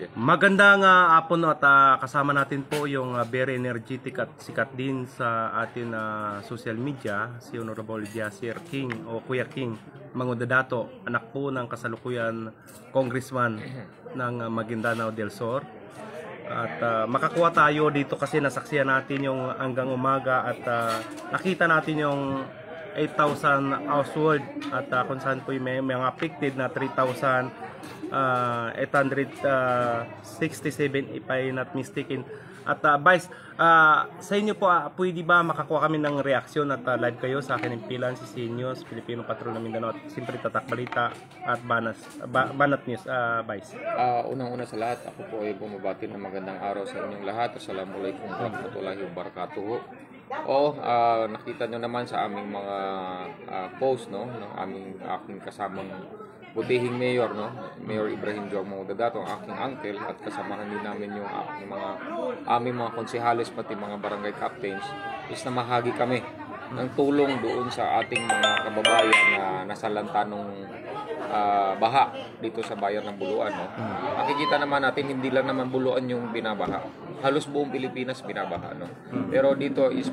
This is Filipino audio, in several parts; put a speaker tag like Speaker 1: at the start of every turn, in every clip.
Speaker 1: Sige.
Speaker 2: Magandang hapon at kasama natin po yung very energetic at sikat din sa atin social media, si Honorable Yasir King o Kuya King Mangudadato, anak po ng kasalukuyan congressman ng Maguindanao del Sur. At makakuha tayo dito kasi nasaksiyan natin yung hanggang umaga at nakita natin yung 8,000 household at kung saan po may mga affected na 3,867 if I not mistaken. At Vice, sa inyo po, pwede ba makakuha kami ng reaksyon at live kayo sa akin ng Pilan, si News, Filipino Patrol ng Mindanao at siyempre Tatak Balita at Banat News, Vice.
Speaker 1: Unang-una sa lahat, ako po ay bumabati ng magandang araw sa inyong lahat. Assalamualaikum warahmatullahi wabarakatuh. Nakita nyo naman sa aming mga post, no, ng aking kasamang butihing mayor, no, Mayor Ibrahim Joao Mangudadato, ang aking uncle, at kasamahan din namin yung aming mga konsehalis pati mga barangay captains, is na mahagi kami ng tulong doon sa ating mga kababayan na nasalanta nung baha dito sa bayan ng Buluan, no. Nakikita naman natin hindi lang naman Buluan yung binabaha, halos buong Pilipinas binabaha, no. Pero dito is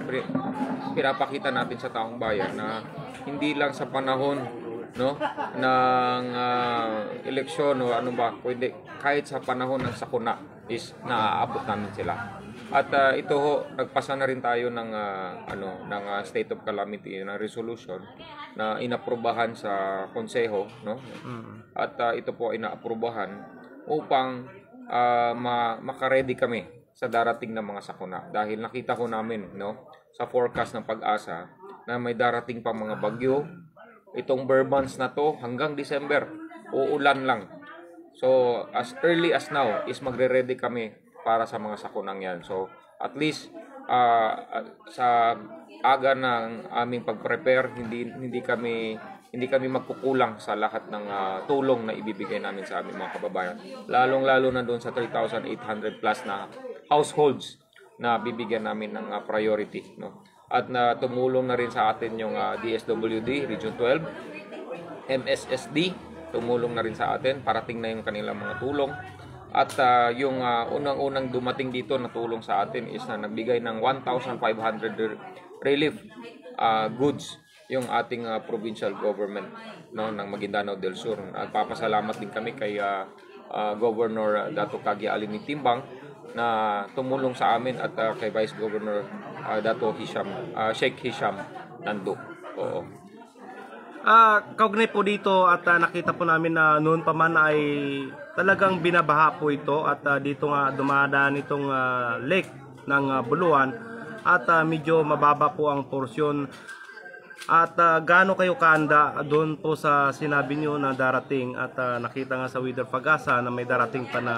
Speaker 1: pinapakita natin sa taong bayan na hindi lang sa panahon, no, ng eleksyon o ano ba, pwede kahit sa panahon ng sakuna is naaabot namin sila. At ito ho, nagpasa na rin tayo ng ng state of calamity na resolution na inaprubahan sa konseho, no. At ito po ay naaprubahan upang makaredy kami sa darating na mga sakuna, dahil nakita ko namin, no, sa forecast ng Pag-asa na may darating pa mga bagyo. Itong bare months na to hanggang December, uulan lang. So as early as now is magre-ready kami para sa mga sakunang yan. So at least sa aga ng aming pag-prepare, hindi kami magkukulang sa lahat ng tulong na ibibigay namin sa aming mga kababayan. Lalong-lalo na doon sa 3,800 plus na households na bibigyan namin ng priority, no. At na tumulong na rin sa atin yung DSWD Region 12, MSSD tumulong na rin sa atin, parating na yung kanilang mga tulong. At yung unang-unang dumating dito na tulong sa atin is na nagbigay ng 1,500 relief goods yung ating provincial government, no, ng Maguindanao del Sur. Nagpapasalamat din kami kay Governor Dato Kagya Alini Timbang na tumulong sa amin, at kay Vice Governor Dato Sheikh Hisham Nando. Oo.
Speaker 2: Kaugnay po dito at nakita po namin na noon pa man ay talagang binabaha po ito at dito nga dumadaan itong lake ng Buluan at medyo mababa po ang porsyon. At gaano kayo kaanda doon po sa sinabi nyo na darating at nakita nga sa Weather Pag-asa na may darating pa na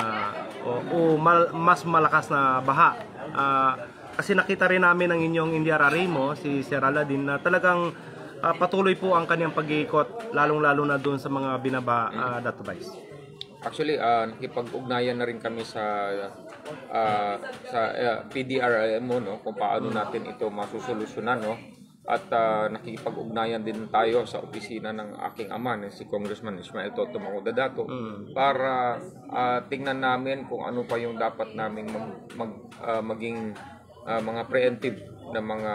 Speaker 2: mas malakas na baha. Kasi nakita rin namin ang inyong Indiarari mo, si Sir Aladin, na talagang patuloy po ang kanyang pag-iikot, lalong-lalo na doon sa mga binaba database.
Speaker 1: Actually, nakipag-ugnayan na rin kami sa PDRMO, no, kung paano natin ito masusolusyonan, no. At nakikipag-ugnayan din tayo sa opisina ng aking ama, si Congressman Ismael Toto Mangudadato, para tingnan namin kung ano pa yung dapat naming maging mga preemptive na mga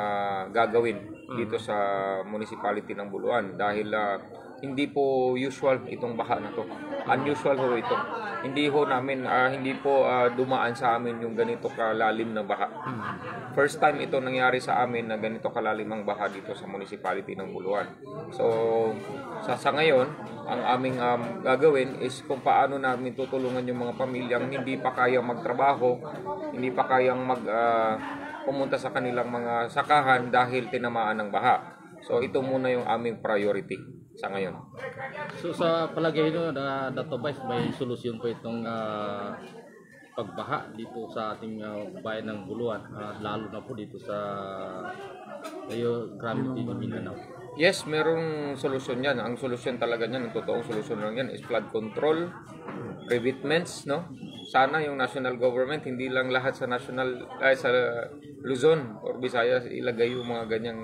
Speaker 1: gagawin dito sa municipality ng Buluan, dahil hindi po usual itong baha na to. Unusual ho ito. Hindi po dumaan sa amin yung ganito kalalim na baha. First time ito nangyari sa amin na ganito kalalim ang baha dito sa municipality ng Buluan. So sa ngayon, ang aming gagawin is kung paano namin tutulungan yung mga pamilyang hindi pa kayang magtrabaho, hindi pa kayang pumunta sa kanilang mga sakahan dahil tinamaan ng baha. So ito muna yung aming priority sa ngayon.
Speaker 3: So sa palagay nyo na database, may solusyon po itong pagbaha dito sa ating bayan ng Buluan, lalo na po dito sa Gramity ng Mindanao?
Speaker 1: Yes, merong solusyon yan. Ang solusyon talaga niyan, ang totoong solusyon lang yan is flood control, revetments, no? Sana yung national government, hindi lang lahat sa sa Luzon or Visayas ilagay yung mga ganyang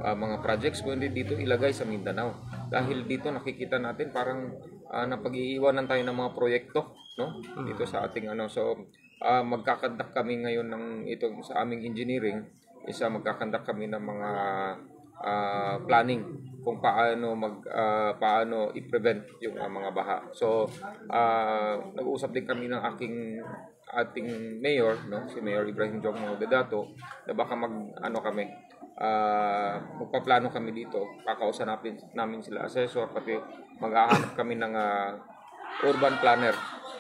Speaker 1: mga projects, kundi dito ilagay sa Mindanao. Dahil dito nakikita natin parang napag-iiwanan tayo ng mga proyekto, no? Dito sa ating ano. So magkakandak kami ngayon ng itong sa aming engineering, magkakandak kami ng mga planning kung paano i-prevent yung mga baha. So nag-uusap din kami ng ating mayor, no, si Mayor Ibrahim Jong Dato, na baka magpaplano kami dito. Kakausapin namin sila assessor, pati maghahanap kami ng urban planner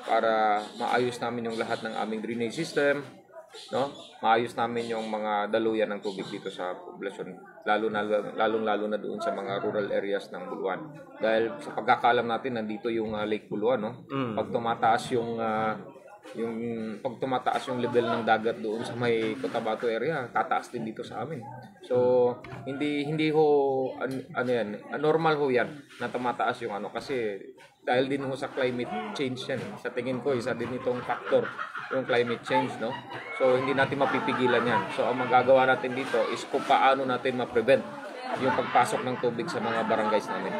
Speaker 1: para maayos namin yung lahat ng aming drainage system, no? Maayos namin yung mga daluyan ng tubig dito sa poblasyon, lalo na doon sa mga rural areas ng Buluan. Dahil sa pagkakaalam natin, nandito yung Lake Buluan, no? Pag tumataas yung level ng dagat doon sa may Cotabato area, tataas din dito sa amin. So hindi normal ho yan na tumataas yung kasi dahil din ho sa climate change yan. Sa tingin ko isa din itong factor yung climate change, no? So hindi natin mapipigilan yan. So ang magagawa natin dito is kung paano natin ma-prevent yung pagpasok ng tubig sa mga barangays namin.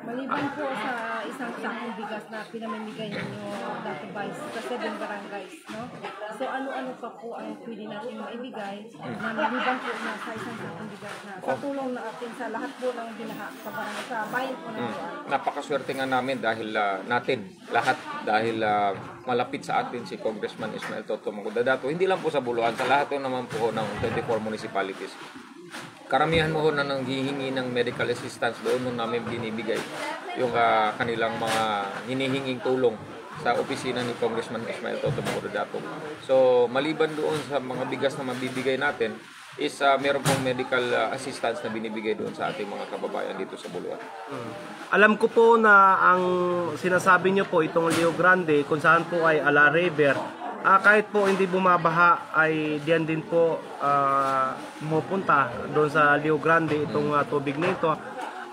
Speaker 4: Maliban po sa isang sakong bigas na pinamimigay ninyo Dato Vice sa 7 barangays, no? So ano-ano pa po ang pwede natin maibigay na maliban po na sa isang sakong bigas na sa tulong natin sa lahat po ng binaha sa barangay, sa bayan po ng Buluan?
Speaker 1: Napakaswerte nga namin dahil dahil malapit sa atin si Congressman Ismael Toto Dato. Hindi lang po sa Buluan, sa lahat naman po ng 24 municipalities. Karamihan mo na nang hihingi ng medical assistance doon nung namin binibigay yung kanilang mga hinihinging tulong sa opisina ni Congressman Ismael Toto Dato. So maliban doon sa mga bigas na mabibigay natin is meron pong medical assistance na binibigay doon sa ating mga kababayan dito sa Buluan.
Speaker 2: Alam ko po na ang sinasabi niyo po itong Rio Grande kung saan po ay Ala River. Kahit po hindi bumabaha ay diyan din po pumupunta doon sa Rio Grande itong tubig nito.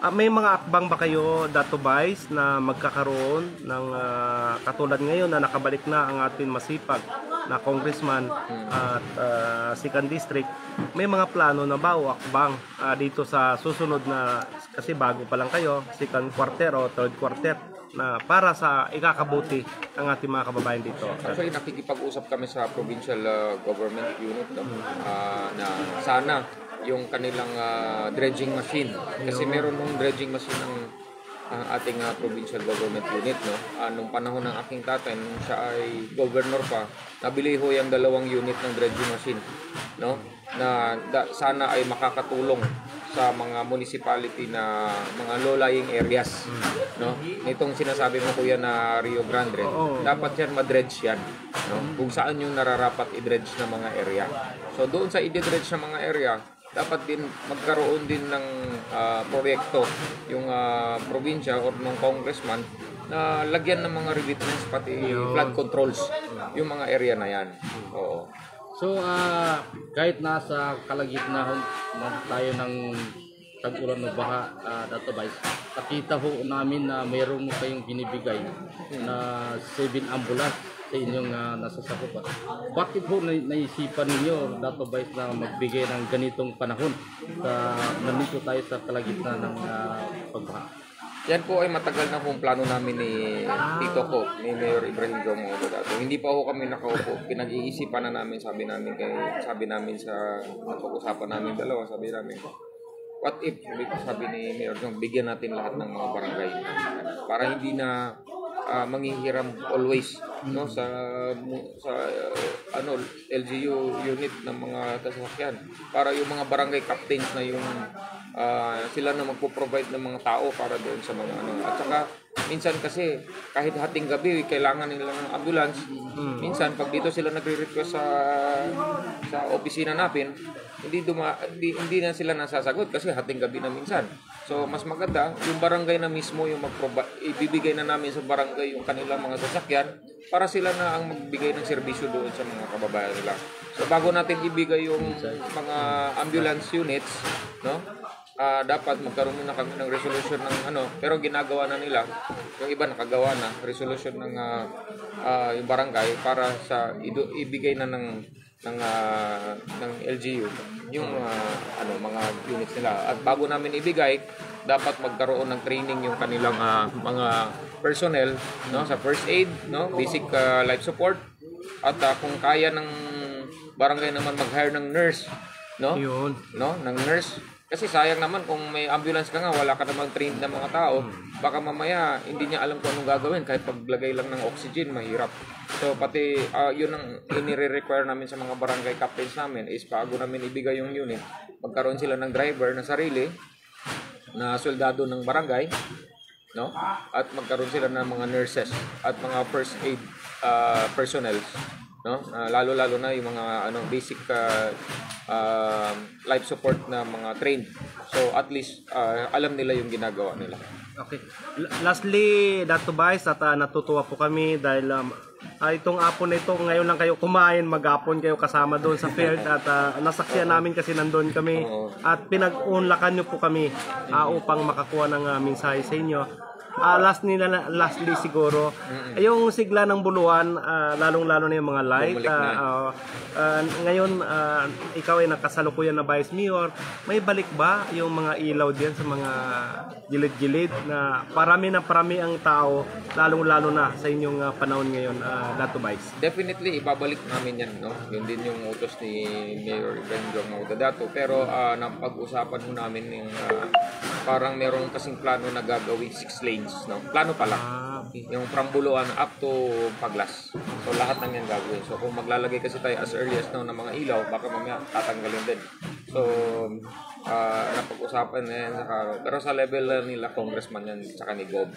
Speaker 2: May mga akbang ba kayo, Dato Vice, na magkakaroon ng katulad ngayon na nakabalik na ang ating masipag na congressman at second district? May mga plano na ba o akbang dito sa susunod na, kasi bago pa lang kayo, second quarter o third quarter, na para sa ikakabuti ng ating mga kababayan dito?
Speaker 1: Actually, nakikipag-usap kami sa provincial government unit na sana yung kanilang dredging machine, kasi meron ng dredging machine ang ating provincial government unit, no? Nung panahon ng aking tatay, nung siya ay governor pa, nabili ho yung 2 unit ng dredging machine, no? Sana ay makakatulong sa mga municipality na mga low-lying areas, no? Nitong sinasabi mo kuya na Rio Grande, dapat yan ma-dredge yan, no? Kung saan yung nararapat i-dredge na mga area. So doon sa i-dredge na mga area, dapat din magkaroon din ng proyekto yung probinsya or ng congressman na lagyan ng mga revetments pati flood controls yung mga area na yan. Oo.
Speaker 3: So kahit nasa kalagitnaan tayo ng tag-ulan ng baha, Dato Vice, nakita ho namin na mayroon mo kayong binibigay na 7 ambulance sa inyong nasasakupan. Bakit ho naisipan ninyo, Dato Vice, na magbigay ng ganitong panahon sa nandito tayo sa kalagitnaan ng pagbaha?
Speaker 1: Yan po ay matagal na pong plano namin ni Tito ko, ni Mayor Ibrahim Jong Dato. Hindi pa ho kami nakaupo. Pinag-iisipan na namin, sabi namin sa napag-usapan namin dalawa, sabi namin, what if, sabi ni Mayor Jong, bigyan natin lahat ng mga barangay para hindi na manghihiram always, no, sa LGU unit ng mga sasakyan, para yung mga barangay captains na yung sila na magpo-provide ng mga tao para doon sa mga at saka minsan kasi kahit hating gabi kailangan nila ng ambulance. Minsan pag dito sila nagre-request sa opisina natin, hindi na sila nasasagot kasi hating gabi na minsan. So mas maganda yung barangay na mismo yung ibibigay na namin sa barangay yung kanilang mga sasakyan para sila na ang magbigay ng serbisyo doon sa mga kababayan nila. So bago natin ibigay yung mga ambulance units, no? Dapat magkaroon muna kami ng resolution ng pero ginagawa na nila, yung iba nakagawa na resolution ng yung barangay para sa ibigay na ng LGU yung mga units nila. At bago namin ibigay, dapat magkaroon ng training yung kanilang mga personnel, no, sa first aid, no, basic life support, at kung kaya ng barangay naman mag-hire ng nurse, no,
Speaker 2: Yun.
Speaker 1: no, ng nurse. Kasi sayang naman kung may ambulance ka nga, wala ka namang trained na mga tao, baka mamaya hindi niya alam kung anong gagawin, kahit paglagay lang ng oxygen, mahirap. So pati yun ang inire-require namin sa mga barangay captains namin is bago namin ibigay yung unit, magkaroon sila ng driver na sarili, na soldado ng barangay, no? At magkaroon sila ng mga nurses at mga first aid personnel, no? Lalo-lalo na yung mga basic life support na mga trained. So at least alam nila yung ginagawa nila.
Speaker 2: Okay. Lastly, Dato Vice, at natutuwa po kami dahil itong apon na ito, ngayon lang kayo kumain, mag-apon kayo kasama doon sa field at nasaksiyan namin kasi nandun kami at pinag-unlakan nyo po kami upang makakuha ng mensahe sa inyo. Lastly siguro, yung sigla ng Buluan, lalong-lalo na yung mga light. Ngayon, ikaw ay nakasalukuyan na Vice Mayor, may balik ba yung mga ilaw diyan sa mga gilid-gilid na parami ang tao, lalong-lalo na sa inyong panahon ngayon, Dato Vice?
Speaker 1: Definitely, ibabalik namin yan, no? Yun din yung utos ni Mayor Benjong Maudadato. Pero napag-usapan mo namin yung parang meron kasing plano na gagawin 6 lanes, no? Plano pa lang.
Speaker 2: Okay.
Speaker 1: Yung from Buluan up to Paglas. So lahat ng yan gagawin. So kung maglalagay kasi tayo as early as now ng mga ilaw, baka mamaya tatanggalin din. So napag-usapan na yan. Pero sa level nila, congressman yan, saka ni Gob.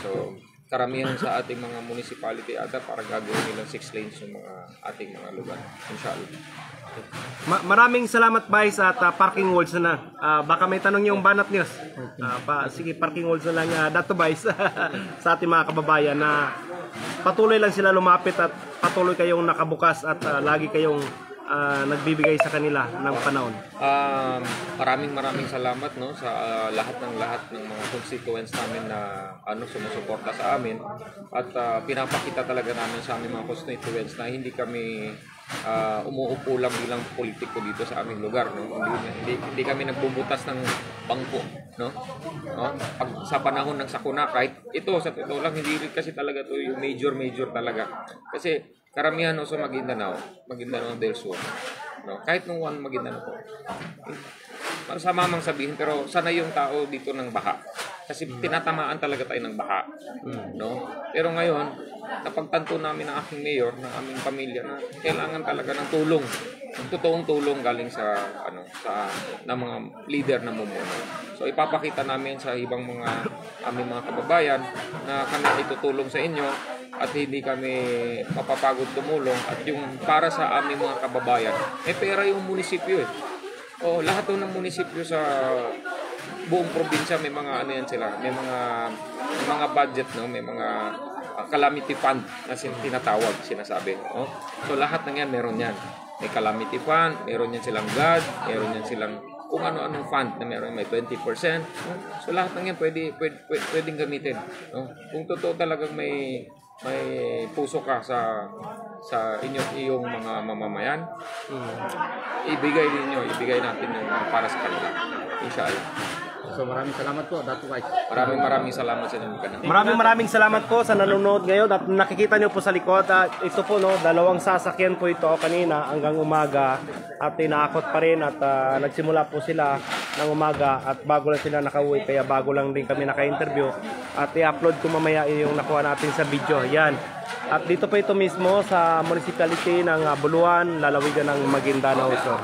Speaker 1: So karamihan sa ating mga municipality ata para gagawin nilang 6 lanes yung mga ating mga lugar. Inshallah.
Speaker 2: Maraming salamat Vice at parking walls na. Baka may tanong yung Banat News. Sige, parking walls na lang Dato Vice sa ating mga kababayan na patuloy lang sila lumapit at patuloy kayong nakabukas at lagi kayong nagbibigay sa kanila ng panahon.
Speaker 1: Maraming salamat, no, sa lahat ng mga constituents namin na sumusuporta sa amin at pinapakita talaga namin sa aming mga constituents na hindi kami umuupo lang bilang politiko dito sa aming lugar, no. Hindi kami nagbubutas ng bangko, no. Pag sa panahon ng sakuna, kahit ito sa totoo lang hindi rin kasi talaga to yung major talaga. Kasi karamihan sa Maguindanao del Sur, no? Kahit nung Maguindanao po. Masama mang sabihin, pero sana yung tao dito ng baha. Kasi tinatamaan talaga tayo ng baha, no? Pero ngayon, napagtanto namin ng aking mayor, ng aming pamilya na kailangan talaga ng tulong. Totoong tulong galing sa mga leader na mumuno. So ipapakita namin sa ibang aming mga kababayan na kami ay tutulong sa inyo at hindi kami mapapagod tumulong at yung para sa aming mga kababayan. May pera yung munisipyo eh. Lahat ng munisipyo sa buong probinsya may mga sila, may mga budget, no, may mga calamity fund na tinatawag, sinasabi, no? So lahat ng yan meron yan. May calamity fund, meron yan silang GAD, meron yan silang kung ano-anong fund na meron, may 20%, no? So lahat ng yan pwedeng gamitin, no? Kung totoo talagang may puso ka sa iyong mga mamamayan, ibigay natin yung para sa kanila, inshallah.
Speaker 3: So maraming salamat po, Dato Vice.
Speaker 1: Maraming salamat sa inyo.
Speaker 2: Maraming salamat po sa nanonood ngayon at nakikita nyo po sa likod. Ito po, no, dalawang sasakyan po ito kanina hanggang umaga at inaakot pa rin at nagsimula po sila ng umaga at bago lang sila nakauwi kaya bago lang din kami naka-interview at i-upload ko mamaya yung nakuha natin sa video. Yan. At dito po ito mismo sa municipality ng Buluan, lalawigan ng Maguindanao Sur.